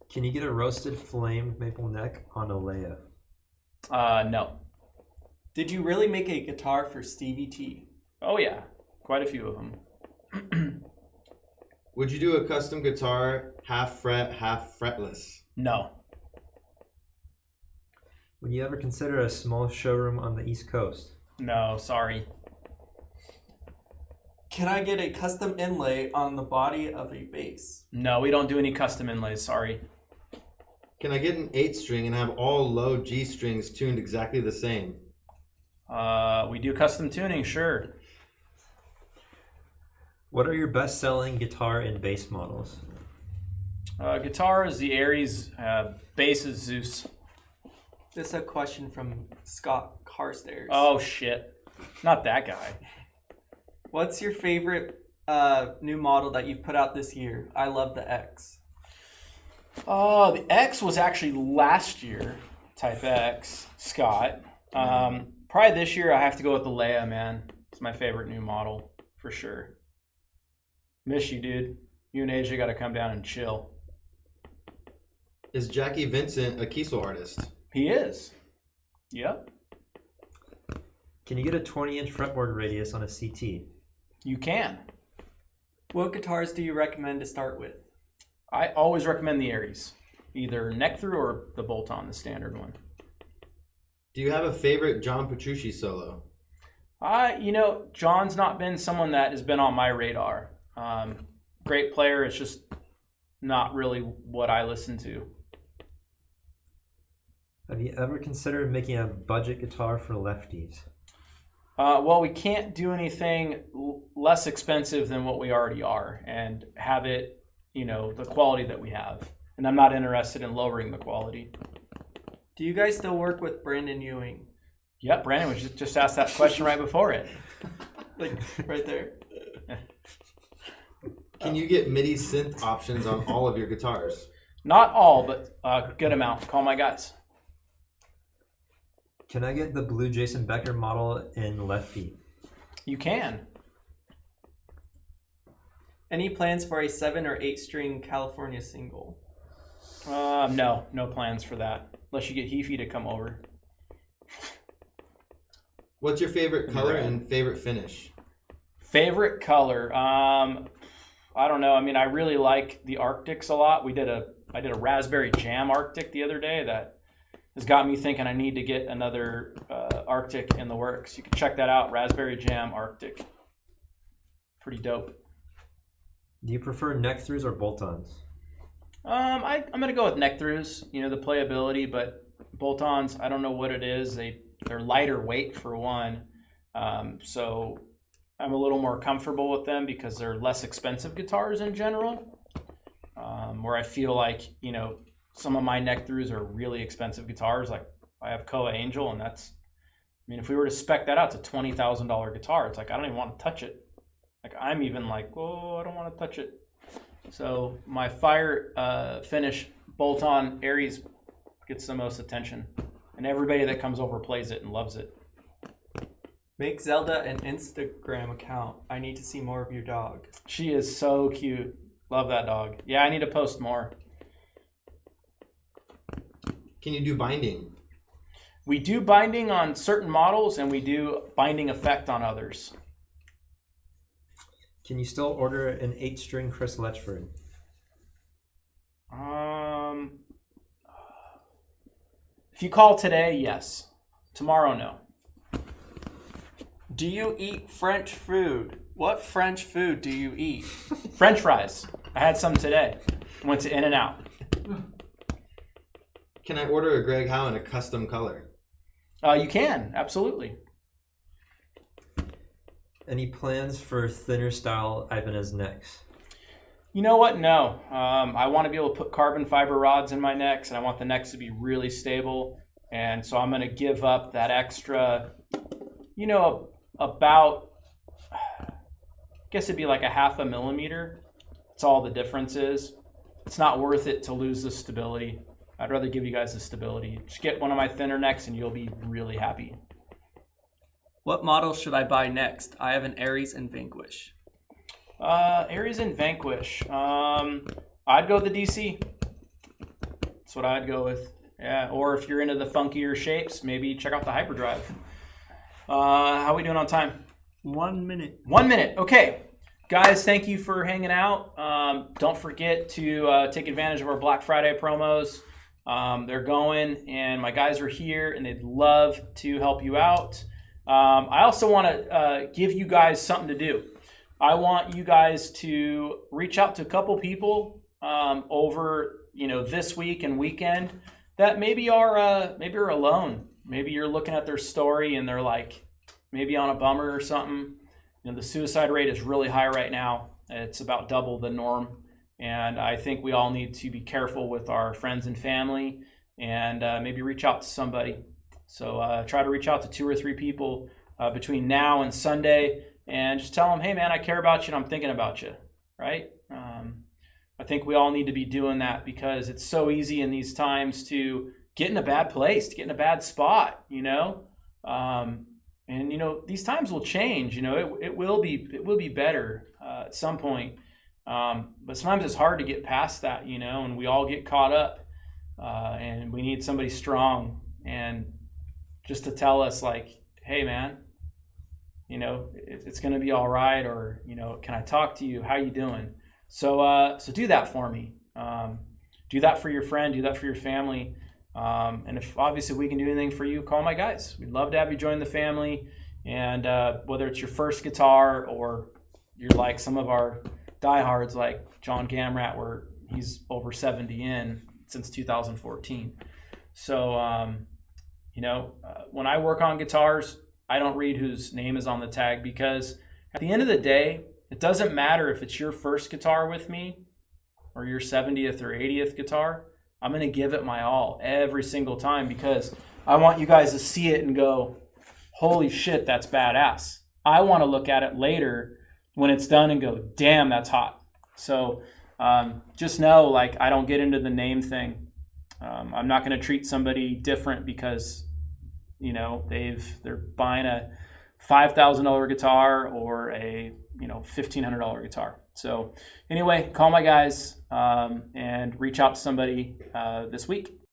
Can you get a roasted flamed maple neck on a Leia? No. Did you really make a guitar for Stevie T? Oh yeah, quite a few of them. Would you do a custom guitar, half fret, half fretless? No. Would you ever consider a small showroom on the East Coast? No, sorry. Can I get a custom inlay on the body of a bass? No, we don't do any custom inlays, sorry. Can I get an 8-string and have all low G strings tuned exactly the same? We do custom tuning, sure. What are your best-selling guitar and bass models? Guitar is the Aries, bass is Zeus. This is a question from Scott Carstairs. Oh shit, not that guy. What's your favorite new model that you've put out this year? I love the X. The X was actually last year, Type X, Scott. Probably this year I have to go with the Leia, man. It's my favorite new model, for sure. Miss you, dude. You and AJ got to come down and chill. Is Jackie Vincent a Kiesel artist? He is. Yep. Can you get a 20-inch fretboard radius on a CT? You can. What guitars do you recommend to start with? I always recommend the Aries. Either neck through or the Bolt-On, the standard one. Do you have a favorite John Petrucci solo? John's not been someone that has been on my radar. Great player, it's just not really what I listen to. Have you ever considered making a budget guitar for lefties? Well, we can't do anything less expensive than what we already are and have it, the quality that we have. And I'm not interested in lowering the quality. Do you guys still work with Brandon Ewing? Yep, Brandon was just asked that question right before it. Like right there. Can you get MIDI synth options on all of your guitars? Not all, but a good amount. Call my guys. Can I get the blue Jason Becker model in lefty? You can. Any plans for a 7 or 8 string California single? No plans for that. Unless you get Heafy to come over. What's your favorite color and favorite finish? Favorite color? I don't know. I mean, I really like the Arctics a lot. I did a raspberry jam Arctic the other day that has got me thinking I need to get another Arctic in the works. You can check that out, raspberry jam Arctic. Pretty dope. Do you prefer neck throughs or bolt-ons? I'm gonna go with neck throughs. The playability, but bolt-ons, I don't know what it is. They're lighter weight for one, so I'm a little more comfortable with them because they're less expensive guitars in general. Where I feel like some of my neck throughs are really expensive guitars. Like I have Koa Angel, and if we were to spec that out, it's a $20,000 guitar. It's like I don't even want to touch it. Like I'm even like, oh, I don't want to touch it. So my fire finish bolt-on Aries gets the most attention, and everybody that comes over plays it and loves it. Make Zelda an Instagram account. I need to see more of your dog. She is so cute. Love that dog. Yeah, I need to post more. Can you do binding? We do binding on certain models, and we do binding effect on others. Can you still order an 8-string Chris Letchford? If you call today, yes. Tomorrow, no. Do you eat French food? What French food do you eat? French fries. I had some today. Went to In-N-Out. Can I order a Greg Howe in a custom color? You can, absolutely. Any plans for thinner style Ibanez necks? You know what? No. I want to be able to put carbon fiber rods in my necks, and I want the necks to be really stable. And so I'm going to give up that extra, about, I guess it'd be like a 0.5 millimeter. That's all the difference is. It's not worth it to lose the stability. I'd rather give you guys the stability. Just get one of my thinner necks and you'll be really happy. What model should I buy next? I have an Aries and Vanquish. Aries and Vanquish. I'd go with the DC. That's what I'd go with. Yeah, or if you're into the funkier shapes, maybe check out the Hyperdrive. How are we doing on time? 1 minute. 1 minute. Okay. Guys, thank you for hanging out. Don't forget to take advantage of our Black Friday promos. They're going, and my guys are here, and they'd love to help you out. I also want to give you guys something to do. I want you guys to reach out to a couple people over this week and weekend that maybe are alone. Maybe you're looking at their story and they're like maybe on a bummer or something. The suicide rate is really high right now. It's about double the norm, and I think we all need to be careful with our friends and family, and maybe reach out to somebody. So try to reach out to 2 or 3 people between now and Sunday, and just tell them, hey man, I care about you and I'm thinking about you, right? I think we all need to be doing that because it's so easy in these times to get in a bad place, to get in a bad spot, and these times will change. It will be better at some point. But sometimes it's hard to get past that, and we all get caught up, and we need somebody strong and just to tell us like, hey man, it's going to be all right, or can I talk to you? How you doing? So do that for me. Do that for your friend. Do that for your family. And if obviously we can do anything for you, call my guys. We'd love to have you join the family. And whether it's your first guitar or you're like some of our diehards like John Gamrat, where he's over 70 in since 2014. So, when I work on guitars, I don't read whose name is on the tag, because at the end of the day, it doesn't matter if it's your first guitar with me or your 70th or 80th guitar. I'm going to give it my all every single time, because I want you guys to see it and go, holy shit, that's badass. I want to look at it later when it's done and go, damn, that's hot. So just know, like, I don't get into the name thing. I'm not going to treat somebody different because, you know, they're buying a $5,000 guitar or a, you know, $1,500 guitar. So anyway, call my guys and reach out to somebody this week.